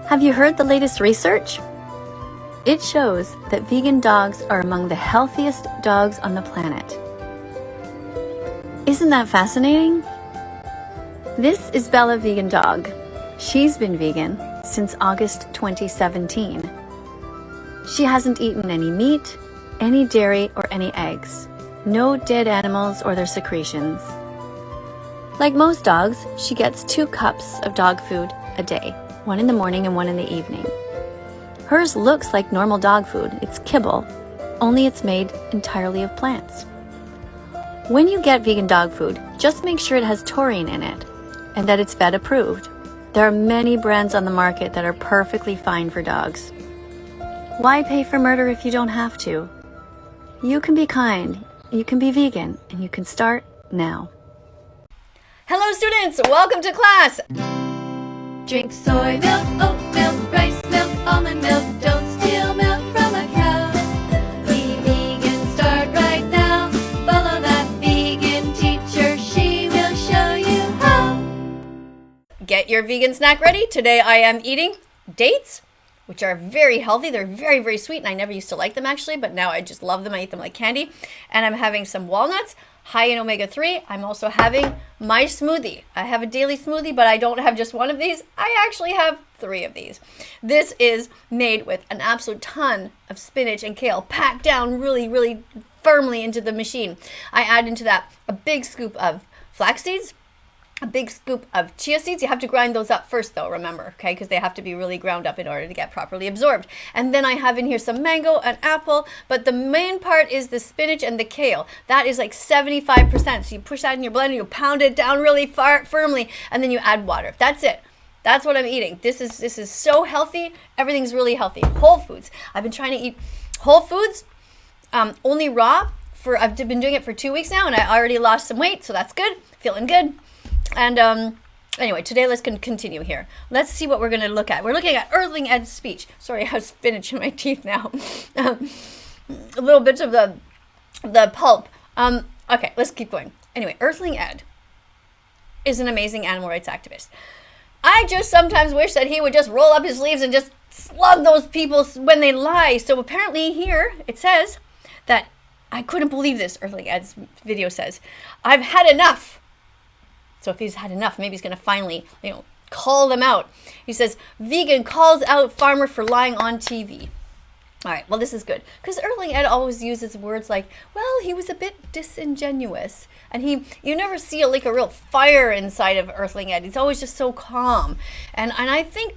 Have you heard the latest research? It shows that vegan dogs are among the healthiest dogs on the planet. Isn't that fascinating? This is Bella Vegan Dog. She's been vegan since August 2017. She hasn't eaten any meat, any dairy, or any eggs. No dead animals or their secretions. Like most dogs, she gets 2 cups of dog food a day, one in the morning and one in the evening. Hers looks like normal dog food. It's kibble, only it's made entirely of plants. When you get vegan dog food, just make sure it has taurine in it and that it's vet approved. There are many brands on the market that are perfectly fine for dogs. Why pay for murder if you don't have to? You can be kind, you can be vegan, and you can start now. Hello students, welcome to class. Drink soy milk, oat milk, rice milk, almond milk. Don't steal milk from a cow. Be vegan, start right now. Follow that vegan teacher, she will show you how. Get your vegan snack ready. Today I am eating dates, which are very healthy. They're very, very sweet, and I never used to like them actually, but now I just love them. I eat them like candy. And I'm having some walnuts, high in omega-3. I'm also having my smoothie. I have a daily smoothie, but I don't have just one of these. I actually have 3 of these. This is made with an absolute ton of spinach and kale, packed down really, really firmly into the machine. I add into that a big scoop of flax seeds, a big scoop of chia seeds. You have to grind those up first though, remember, okay? Because they have to be really ground up in order to get properly absorbed. And then I have in here some mango and apple, but the main part is the spinach and the kale. That is like 75%. So you push that in your blender, you pound it down really firmly, and then you add water. That's it. That's what I'm eating. This is so healthy. Everything's really healthy. Whole foods. I've been trying to eat whole foods, only raw. I've been doing it for 2 weeks now, and I already lost some weight, so that's good. Feeling good. And anyway, today let's continue here. Let's see what we're going to look at. We're looking at Earthling Ed's speech. Sorry, I have spinach in my teeth now. A little bit of the pulp. Okay, let's keep going. Anyway, Earthling Ed is an amazing animal rights activist. I just sometimes wish that he would just roll up his sleeves and just slug those people when they lie. So apparently here it says that, I couldn't believe this, Earthling Ed's video says, I've had enough. So if he's had enough, maybe he's going to finally, call them out. He says, vegan calls out farmer for lying on TV. All right, well, this is good. Because Earthling Ed always uses words like, well, he was a bit disingenuous. And you never see a real fire inside of Earthling Ed. He's always just so calm. And I think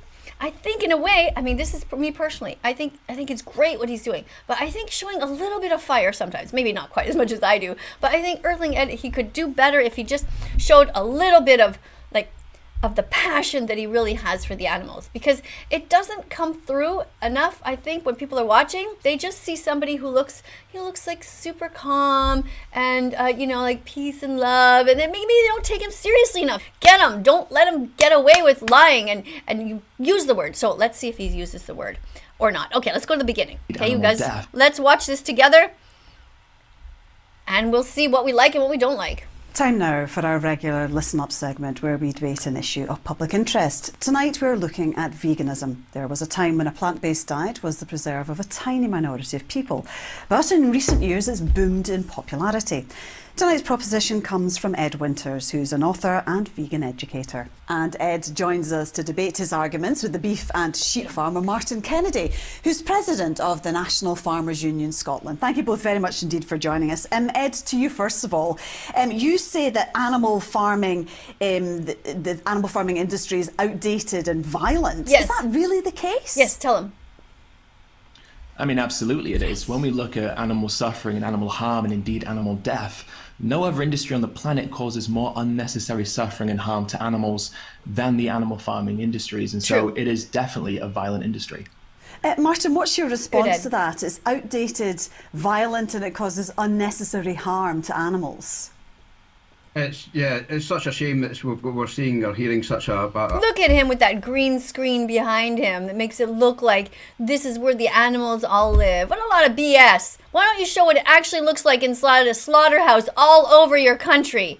in a way, this is for me personally, I think it's great what he's doing, but I think showing a little bit of fire sometimes, maybe not quite as much as I do, but I think Earthling Ed, he could do better if he just showed a little bit of the passion that he really has for the animals, because it doesn't come through enough. I think when people are watching, they just see somebody who looks like super calm and like peace and love, and then maybe they don't take him seriously enough. Get him, don't let him get away with lying, and you use the word. So let's see if he uses the word or not. Okay, let's go to the beginning. Okay, you guys, let's watch this together and we'll see what we like and what we don't like. Time now for our regular Listen Up segment where we debate an issue of public interest. Tonight we're looking at veganism. There was a time when a plant-based diet was the preserve of a tiny minority of people, but in recent years it's boomed in popularity. Tonight's proposition comes from Ed Winters, who's an author and vegan educator. And Ed joins us to debate his arguments with the beef and sheep farmer Martin Kennedy, who's president of the National Farmers Union Scotland. Thank you both very much indeed for joining us. Ed, to you first of all. You say that animal farming, the animal farming industry is outdated and violent. Yes. Is that really the case? Yes, tell him. Absolutely it is. When we look at animal suffering and animal harm and indeed animal death, no other industry on the planet causes more unnecessary suffering and harm to animals than the animal farming industries. And so it is definitely a violent industry. Martin, what's your response to that? It's outdated, violent, and it causes unnecessary harm to animals. It's such a shame that we're seeing or hearing such a... Look at him with that green screen behind him that makes it look like this is where the animals all live. What a lot of BS. Why don't you show what it actually looks like inside a slaughterhouse all over your country?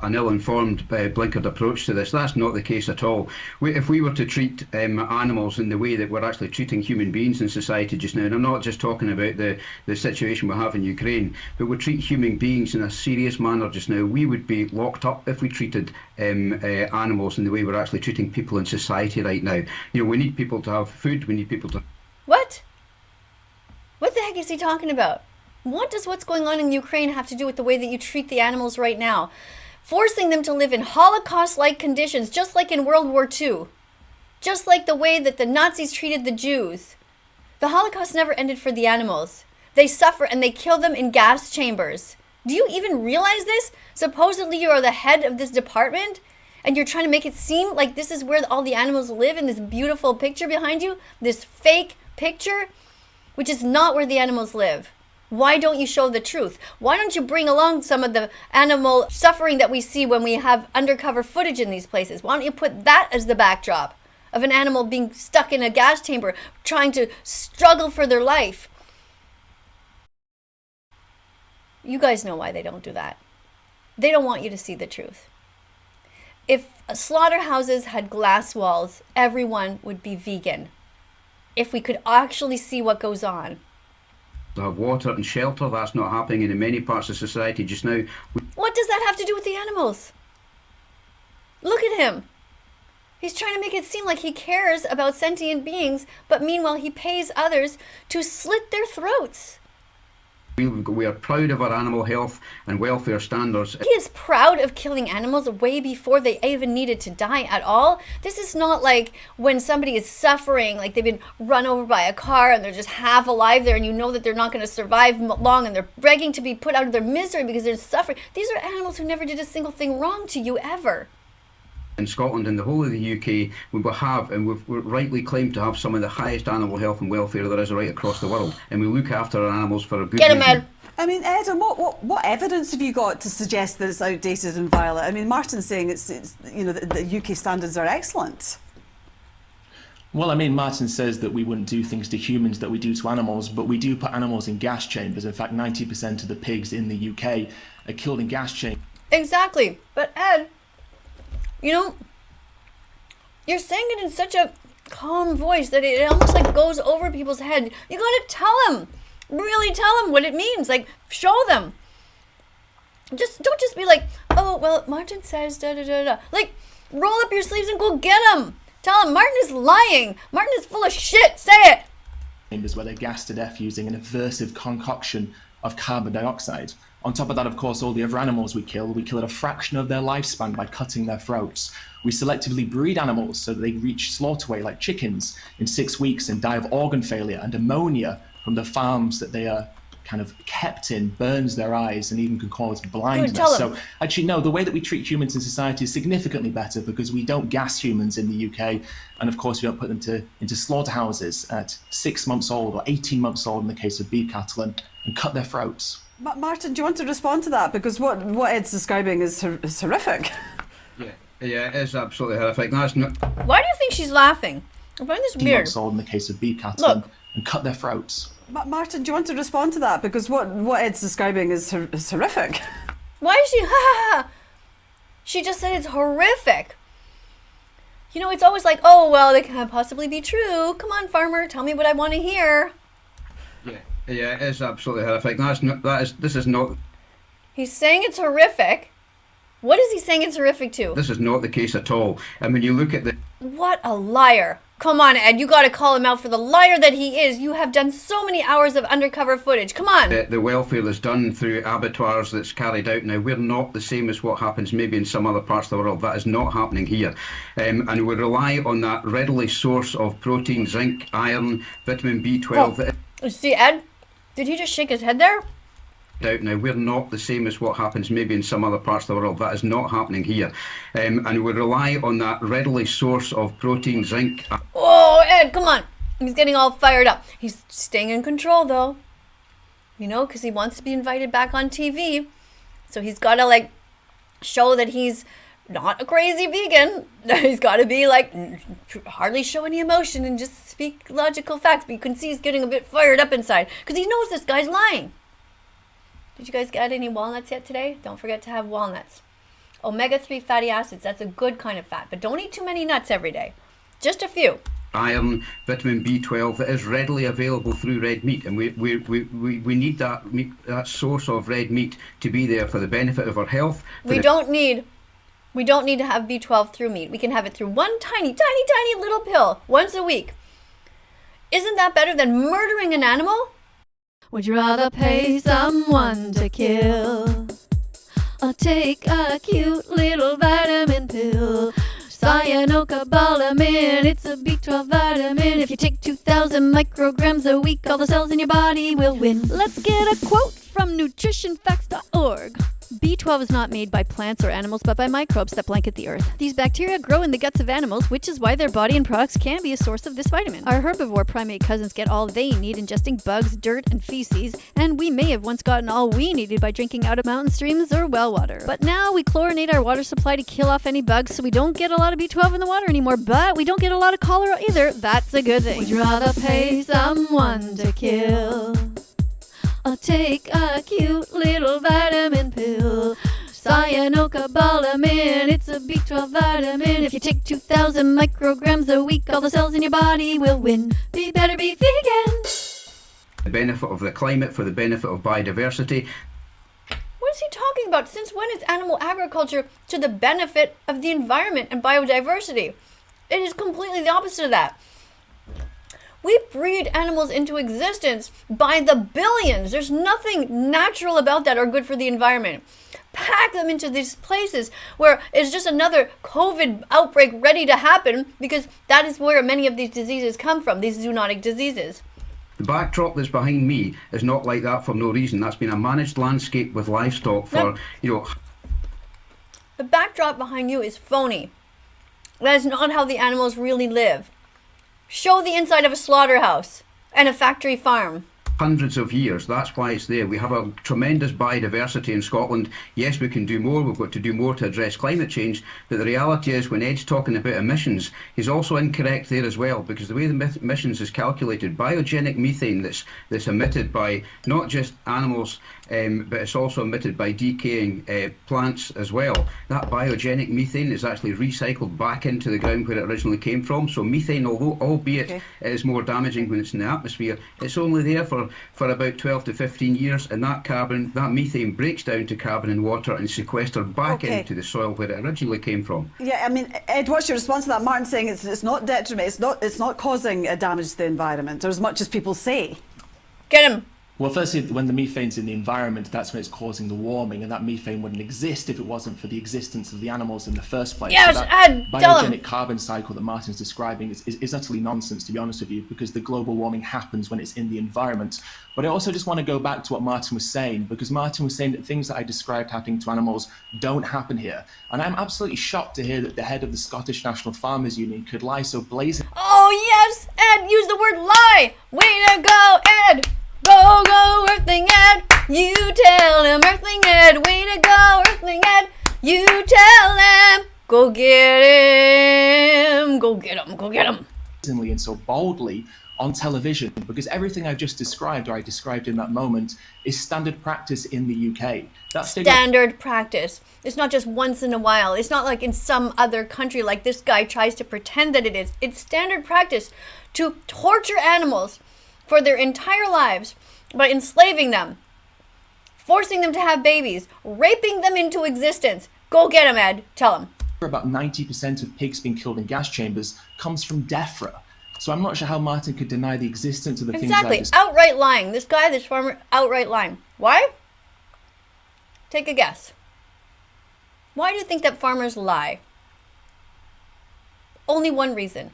an ill-informed, blinkered approach to this. That's not the case at all. If we were to treat animals in the way that we're actually treating human beings in society just now, and I'm not just talking about the situation we have in Ukraine, but we treat human beings in a serious manner just now, we would be locked up if we treated animals in the way we're actually treating people in society right now. You know, we need people to have food, we need people to... What? What the heck is he talking about? What does what's going on in Ukraine have to do with the way that you treat the animals right now? Forcing them to live in Holocaust-like conditions, just like in World War II. Just like the way that the Nazis treated the Jews. The Holocaust never ended for the animals. They suffer and they kill them in gas chambers. Do you even realize this? Supposedly you are the head of this department and you're trying to make it seem like this is where all the animals live in this beautiful picture behind you, this fake picture, which is not where the animals live. Why don't you show the truth? Why don't you bring along some of the animal suffering that we see when we have undercover footage in these places? Why don't you put that as the backdrop of an animal being stuck in a gas chamber, trying to struggle for their life? You guys know why they don't do that. They don't want you to see the truth. If slaughterhouses had glass walls, everyone would be vegan. If we could actually see what goes on. To have water and shelter. That's not happening in many parts of society just now. What does that have to do with the animals? Look at him. He's trying to make it seem like he cares about sentient beings, but meanwhile he pays others to slit their throats. We are proud of our animal health and welfare standards. He is proud of killing animals way before they even needed to die at all. This is not like when somebody is suffering, like they've been run over by a car and they're just half alive there and you know that they're not going to survive long and they're begging to be put out of their misery because they're suffering. These are animals who never did a single thing wrong to you ever. In Scotland and the whole of the UK, we will have, and we've rightly claimed to have some of the highest animal health and welfare there is right across the world. And we look after our animals for a good reason. Get him, Ed. I mean, Ed, and what evidence have you got to suggest that it's outdated and violent? I mean, Martin's saying it's you know, the UK standards are excellent. Well, I mean, Martin says that we wouldn't do things to humans that we do to animals, but we do put animals in gas chambers. In fact, 90% of the pigs in the UK are killed in gas chambers. Exactly. But Ed, you know, you're saying it in such a calm voice that it almost like goes over people's head. You gotta tell them, really tell them what it means. Like, show them. Don't just be like, oh, well, Martin says da da da da. Like, roll up your sleeves and go get him. Tell him Martin is lying. Martin is full of shit. Say it. Chambers where they're gassed to death using an aversive concoction of carbon dioxide. On top of that, of course, all the other animals we kill at a fraction of their lifespan by cutting their throats. We selectively breed animals so that they reach slaughter weight like chickens in 6 weeks and die of organ failure, and ammonia from the farms that they are kind of kept in burns their eyes and even can cause blindness. Good, so actually, no, the way that we treat humans in society is significantly better because we don't gas humans in the UK. And of course, we don't put them into slaughterhouses at 6 months old or 18 months old in the case of beef cattle and cut their throats. Martin, do you want to respond to that? Because what Ed's describing is horrific. Yeah, it is absolutely horrific. That's not... Why do you think she's laughing? I find this 18 weird. months old in the case of beef cattle and cut their throats. Martin, do you want to respond to that? Because what Ed's describing is horrific. Why is she ha ha ha? She just said it's horrific. You know, it's always like, oh, well, it can't possibly be true. Come on, farmer, tell me what I want to hear. Yeah, it is absolutely horrific. This is not... He's saying it's horrific. What is he saying it's horrific to? This is not the case at all. And when you look at the... What a liar. Come on, Ed, you got to call him out for the liar that he is. You have done so many hours of undercover footage. Come on. The welfare that's done through abattoirs that's carried out now, we're not the same as what happens maybe in some other parts of the world. That is not happening here. And we rely on that readily source of protein, zinc, iron, vitamin B12. Oh, see, Ed, did he just shake his head there? Out now, we're not the same as what happens maybe in some other parts of the world. That is not happening here. And we rely on that readily source of protein, zinc. Oh, Ed, come on. He's getting all fired up. He's staying in control, though. You know, because he wants to be invited back on TV. So he's got to, like, show that he's not a crazy vegan. He's got to be, like, hardly show any emotion and just speak logical facts. But you can see he's getting a bit fired up inside because he knows this guy's lying. Did you guys get any walnuts yet today? Don't forget to have walnuts. Omega-3 fatty acids, that's a good kind of fat. But don't eat too many nuts every day. Just a few. Iron, vitamin B12 that is readily available through red meat, and we need that meat, that source of red meat to be there for the benefit of our health. We don't need to have B12 through meat. We can have it through one tiny little pill once a week. Isn't that better than murdering an animal? Would you rather pay someone to kill or take a cute little vitamin pill? Cyanocobalamin, it's a B12 vitamin. If you take 2,000 micrograms a week, all the cells in your body will win. Let's get a quote from nutritionfacts.org. B12 is not made by plants or animals, but by microbes that blanket the earth. These bacteria grow in the guts of animals, which is why their body and products can be a source of this vitamin. Our herbivore primate cousins get all they need ingesting bugs, dirt, and feces, and we may have once gotten all we needed by drinking out of mountain streams or well water. But now we chlorinate our water supply to kill off any bugs, so we don't get a lot of B12 in the water anymore, but we don't get a lot of cholera either. That's a good thing. Would you rather pay someone to kill or take a cute little vitamin pill? Cyanocobalamin, it's a B12 vitamin. If you take 2,000 micrograms a week, all the cells in your body will win. Be better, be vegan. The benefit of the climate, for the benefit of biodiversity. What is he talking about? Since when is animal agriculture to the benefit of the environment and biodiversity? It is completely the opposite of that. We breed animals into existence by the billions. There's nothing natural about that or good for the environment. Pack them into these places where it's just another COVID outbreak ready to happen, because that is where many of these diseases come from, these zoonotic diseases. The backdrop that's behind me is not like that for no reason. That's been a managed landscape with livestock for, The backdrop behind you is phony. That is not how the animals really live. Show the inside of a slaughterhouse and a factory farm. Hundreds of years. That's why it's there. We have a tremendous biodiversity in Scotland. Yes, we can do more. We've got to do more to address climate change. But the reality is, when Ed's talking about emissions, he's also incorrect there as well, because the way the emissions is calculated, biogenic methane that's emitted by not just animals, but it's also emitted by decaying plants as well. That biogenic methane is actually recycled back into the ground where it originally came from. So methane, albeit it is more damaging when it's in the atmosphere, it's only there for about 12 to 15 years, and that methane breaks down to carbon in water and sequestered back into the soil where it originally came from. Yeah, I mean, Ed, what's your response to that? Martin saying it's not detriment, it's not causing a damage to the environment, or as much as people say. Get him. Well, firstly, when the methane's in the environment, that's when it's causing the warming, and that methane wouldn't exist if it wasn't for the existence of the animals in the first place. Yes, so that Ed, biogenic carbon cycle that Martin's describing is utterly nonsense, to be honest with you, because the global warming happens when it's in the environment. But I also just want to go back to what Martin was saying, because Martin was saying that things that I described happening to animals don't happen here. And I'm absolutely shocked to hear that the head of the Scottish National Farmers Union could lie so blazingly. Oh, yes, Ed, use the word lie. Way to go, Ed. Go, go, Earthling Ed. You tell him, Earthling Ed. Way to go, Earthling Ed. You tell him. Go get him. Go get him. Go get him. And so boldly on television, because everything I've just described, or I described in that moment, is standard practice in the UK. That's standard practice. It's not just once in a while. It's not like in some other country like this guy tries to pretend that it is. It's standard practice to torture animals for their entire lives by enslaving them, forcing them to have babies, raping them into existence. Go get him, Ed. Tell him. About 90% of pigs being killed in gas chambers comes from DEFRA. So I'm not sure how Martin could deny the existence of the things like this. Outright lying. This guy, this farmer, outright lying. Why? Take a guess. Why do you think that farmers lie? Only one reason.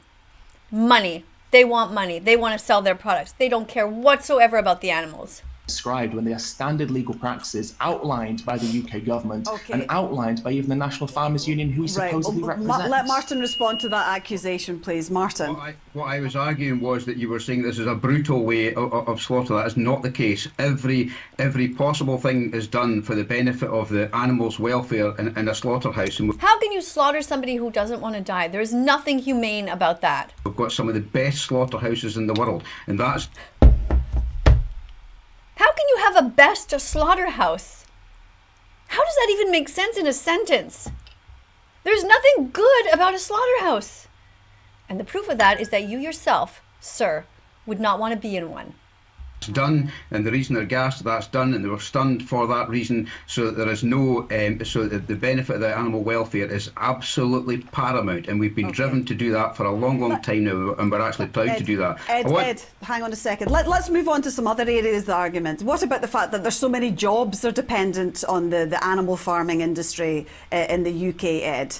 Money. They want money. They want to sell their products. They don't care whatsoever about the animals. Described when they are standard legal practices outlined by the UK government and outlined by even the National Farmers Union, who he supposedly represents. Let Martin respond to that accusation, please. Martin. What I was arguing was that you were saying this is a brutal way of slaughter. That is not the case. Every possible thing is done for the benefit of the animals' welfare in a slaughterhouse. How can you slaughter somebody who doesn't want to die? There's nothing humane about that. We've got some of the best slaughterhouses in the world, and that's... How can you have a best slaughterhouse? How does that even make sense in a sentence? There's nothing good about a slaughterhouse. And the proof of that is that you yourself, sir, would not want to be in one. Done, and the reason they're gassed, that's done, and they were stunned for that reason, so that there is no, so that the benefit of the animal welfare is absolutely paramount, and we've been driven to do that for a long time now, and we're actually proud to do that. Ed, hang on a second. Let's move on to some other areas of the argument. What about the fact that there's so many jobs that are dependent on the animal farming industry in the UK, Ed?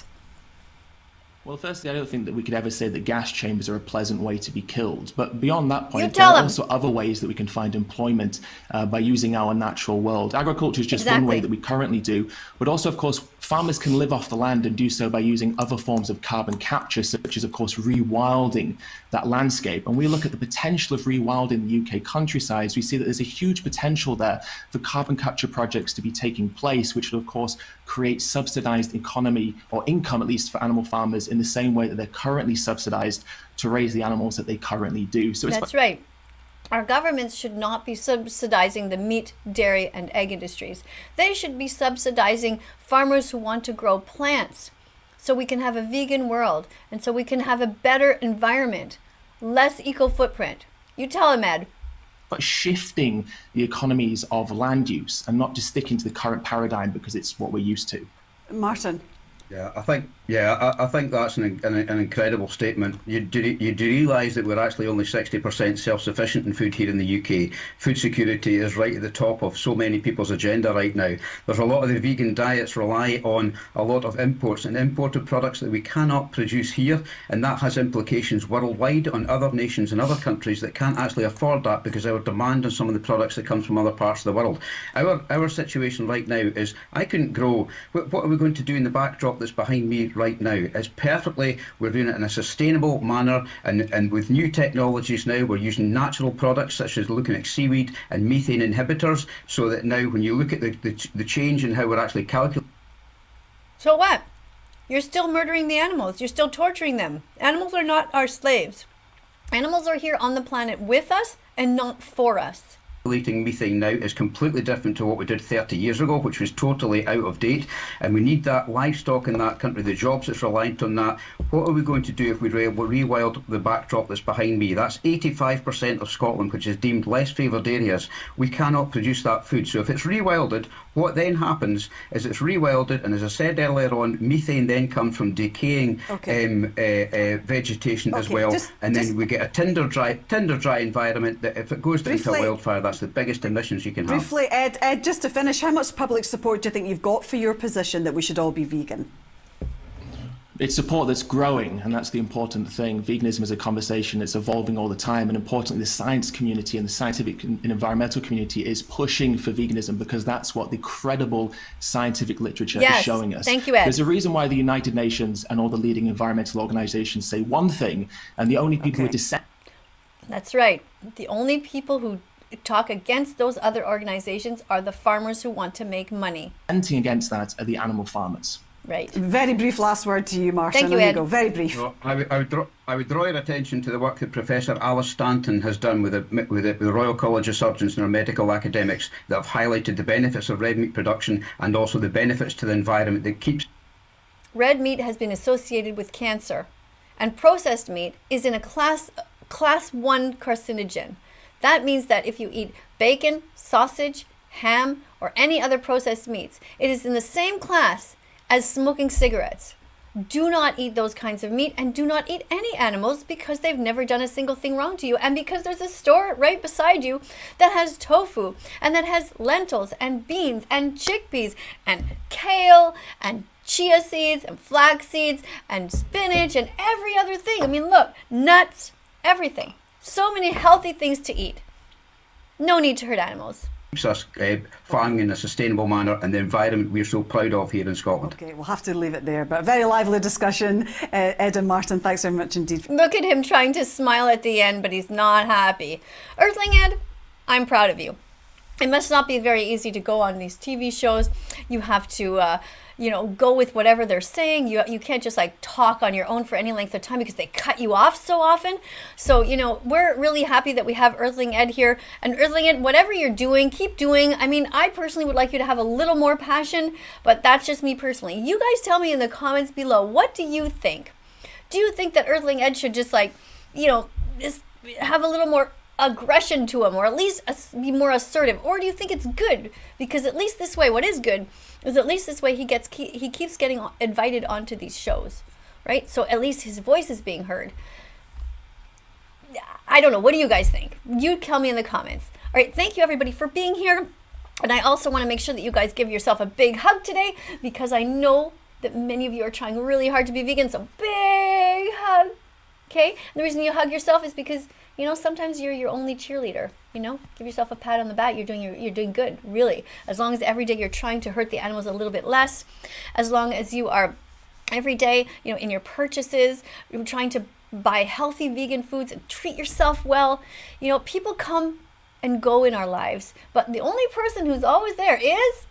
Well, firstly, I don't think that we could ever say that gas chambers are a pleasant way to be killed. But beyond that point, there are also other ways that we can find employment by using our natural world. Agriculture is just one way that we currently do. But also, of course, farmers can live off the land and do so by using other forms of carbon capture, such as, of course, rewilding that landscape. And we look at the potential of rewilding the UK countryside. We see that there's a huge potential there for carbon capture projects to be taking place, which will, of course, create subsidized economy or income, at least for animal farmers, in the same way that they're currently subsidized to raise the animals that they currently do. So that's right. Our governments should not be subsidizing the meat, dairy, and egg industries. They should be subsidizing farmers who want to grow plants so we can have a vegan world and so we can have a better environment, less eco footprint. You tell him, Ed. But shifting the economies of land use and not just sticking to the current paradigm because it's what we're used to. Martin. Yeah, I think that's an incredible statement. You do realise that we're actually only 60% self-sufficient in food here in the UK. Food security is right at the top of so many people's agenda right now. There's a lot of the vegan diets rely on a lot of imports and imported products that we cannot produce here, and that has implications worldwide on other nations and other countries that can't actually afford that because our demand on some of the products that come from other parts of the world. Our situation right now is I couldn't grow. What are we going to do in the backdrop that's behind me right now? It's perfectly, we're doing it in a sustainable manner, and with new technologies now, we're using natural products such as looking at seaweed and methane inhibitors, so that now when you look at the change in how we're actually calculating. So what? You're still murdering the animals. You're still torturing them. Animals are not our slaves. Animals are here on the planet with us and not for us. Methane now is completely different to what we did 30 years ago, which was totally out of date, and we need that livestock in that country, the jobs that's reliant on that. What are we going to do if we rewild the backdrop that's behind me? That's 85% of Scotland, which is deemed less favoured areas. We cannot produce that food. So if it's rewilded, what then happens is it's rewilded, and as I said earlier on, methane then comes from decaying vegetation as well, and then we get a tinder dry environment that if it goes into a wildfire, that's the biggest emissions you can have. Briefly, Ed, just to finish, how much public support do you think you've got for your position that we should all be vegan? It's support that's growing, and that's the important thing. Veganism is a conversation that's evolving all the time, and importantly, the science community and the scientific and environmental community is pushing for veganism because that's what the credible scientific literature is showing us. Thank you, Ed. There's a reason why the United Nations and all the leading environmental organizations say one thing, and the only people who are dissenting. That's right. The only people who talk against those other organizations are the farmers who want to make money. Against that are the animal farmers. Right. Very brief last word to you, Martin. Thank you, Ed. Go. Very brief. Well, I would draw your attention to the work that Professor Alice Stanton has done with the Royal College of Surgeons and our medical academics that have highlighted the benefits of red meat production and also the benefits to the environment that keeps. Red meat has been associated with cancer, and processed meat is in a class 1 carcinogen. That means that if you eat bacon, sausage, ham, or any other processed meats, it is in the same class as smoking cigarettes. Do not eat those kinds of meat, and do not eat any animals because they've never done a single thing wrong to you, and because there's a store right beside you that has tofu and that has lentils and beans and chickpeas and kale and chia seeds and flax seeds and spinach and every other thing. I mean, look, nuts, everything. So many healthy things to eat. No need to hurt animals. Keeps us farming in a sustainable manner and the environment we're so proud of here in Scotland. Okay, we'll have to leave it there, but a very lively discussion. Ed and Martin, thanks very much indeed. Look at him trying to smile at the end, but he's not happy. Earthling Ed, I'm proud of you. it must not be very easy to go on these TV shows. You have to, go with whatever they're saying. You can't just like talk on your own for any length of time because they cut you off so often. So, we're really happy that we have Earthling Ed here. And Earthling Ed, whatever you're doing, keep doing. I mean, I personally would like you to have a little more passion, but that's just me personally. You guys tell me in the comments below, what do you think? Do you think that Earthling Ed should just like, just have a little more aggression to him, or at least be more assertive? Or do you think it's good? Because at least this way, what is good is at least this way he keeps getting invited onto these shows, right? So at least his voice is being heard. I don't know. What do you guys think? You tell me in the comments. All right. Thank you everybody for being here. And I also want to make sure that you guys give yourself a big hug today, because I know that many of you are trying really hard to be vegan. So big hug. Okay. And the reason you hug yourself is because sometimes you're your only cheerleader. Give yourself a pat on the back. You're doing good, really. As long as every day you're trying to hurt the animals a little bit less, as long as you are every day, in your purchases, you're trying to buy healthy vegan foods and treat yourself well. People come and go in our lives, but the only person who's always there is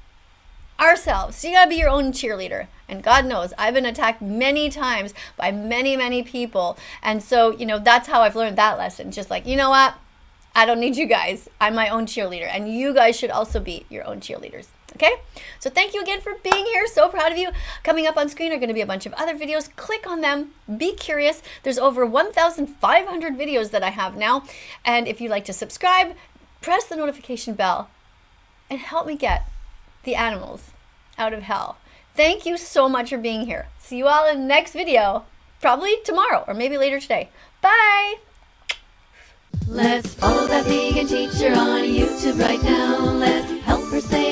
ourselves. So you gotta be your own cheerleader. And God knows I've been attacked many times by many, many people. And so, that's how I've learned that lesson. Just like, you know what? I don't need you guys. I'm my own cheerleader. And you guys should also be your own cheerleaders. Okay? So thank you again for being here. So proud of you. Coming up on screen are going to be a bunch of other videos. Click on them. Be curious. There's over 1,500 videos that I have now. And if you'd like to subscribe, press the notification bell and help me get the animals out of hell. Thank you so much for being here. See you all in the next video, probably tomorrow or maybe later today. Bye. Let's follow that vegan teacher on YouTube right now. Let's help her say